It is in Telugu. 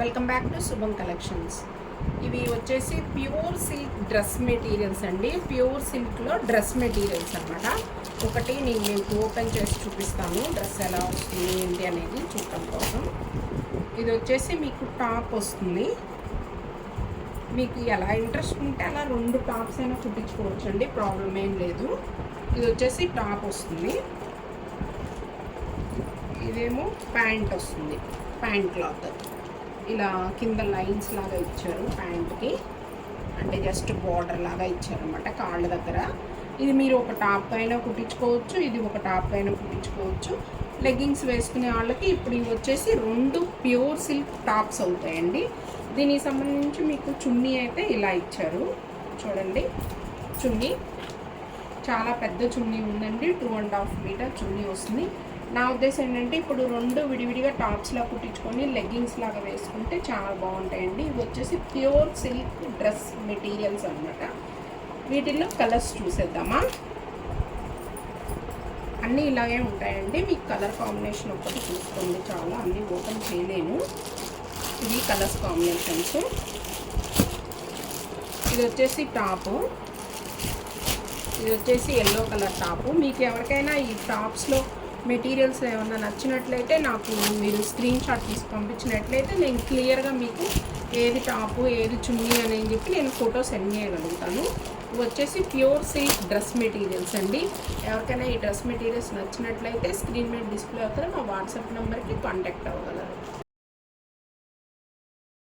వెల్కమ్ బ్యాక్ టు శుభం కలెక్షన్స్. ఇవి వచ్చేసి ప్యూర్ సిల్క్ డ్రెస్ మెటీరియల్స్ అండి. ప్యూర్ సిల్క్లో డ్రెస్ మెటీరియల్స్ అనమాట. ఒకటి నేను మీకు ఓపెన్ చేసి చూపిస్తాను డ్రెస్ ఎలా వస్తుంది ఏంటి అనేది చూడటం కోసం. ఇది వచ్చేసి మీకు టాప్ వస్తుంది. మీకు ఎలా ఇంట్రెస్ట్ ఉంటే అలా 2 టాప్స్ అయినా కుట్టించుకోవచ్చు అండి, ప్రాబ్లం ఏం లేదు. ఇది వచ్చేసి టాప్ వస్తుంది, ఇదేమో ప్యాంట్ వస్తుంది. ప్యాంట్ క్లాత్ ఇలా కింద లైన్స్ లాగా ఇచ్చారు ప్యాంట్కి, అంటే జస్ట్ బార్డర్ లాగా ఇచ్చారనమాట కాళ్ళ దగ్గర. ఇది మీరు ఒక టాప్ అయినా కుట్టించుకోవచ్చు, ఇది ఒక టాప్ అయినా కుట్టించుకోవచ్చు. లెగ్గింగ్స్ వేసుకునే వాళ్ళకి ఇప్పుడు ఇవి వచ్చేసి 2 ప్యూర్ సిల్క్ టాప్స్ అవుతాయండి. దీనికి సంబంధించి మీకు చున్నీ అయితే ఇలా ఇచ్చారు చూడండి. చున్నీ చాలా పెద్ద చున్నీ ఉందండి, 2.5 మీటర్ చున్నీ వస్తుంది. నా ఉద్దేశం ఏంటంటే ఇప్పుడు 2 విడివిడిగా టాప్స్లా కుట్టించుకొని లెగ్గింగ్స్ లాగా వేసుకుంటే చాలా బాగుంటాయండి. ఇవి వచ్చేసి ప్యూర్ సిల్క్ డ్రెస్ మెటీరియల్స్ అనమాట. వీటిల్లో కలర్స్ చూసేద్దామా. అన్నీ ఇలాగే ఉంటాయండి. మీకు కలర్ కాంబినేషన్ ఒకటి చూసుకోండి, చాలా అన్నీ ఓపెన్ చేయలేను. ఇవి కలర్స్ కాంబినేషన్స్. ఇది వచ్చేసి టాపు, ఇది వచ్చేసి ఎల్లో కలర్ టాపు. మీకు ఎవరికైనా ఈ టాప్స్లో మెటీరియల్స్ ఏమన్నా నచ్చినట్లయితే నాకు మీరు స్క్రీన్ షాట్ తీసి పంపించినట్లయితే నేను క్లియర్గా మీకు ఏది టాపు ఏది చున్నీ అని చెప్పి నేను ఫోటో సెండ్ చేయగలుగుతాను. ఇవి వచ్చేసి ప్యూర్ సిల్క్ డ్రెస్ మెటీరియల్స్ అండి. ఎవరికైనా ఈ డ్రెస్ మెటీరియల్స్ నచ్చినట్లయితే స్క్రీన్ మీద డిస్ప్లే అవుతారో మా వాట్సాప్ నెంబర్కి కాంటాక్ట్ అవ్వగలరు.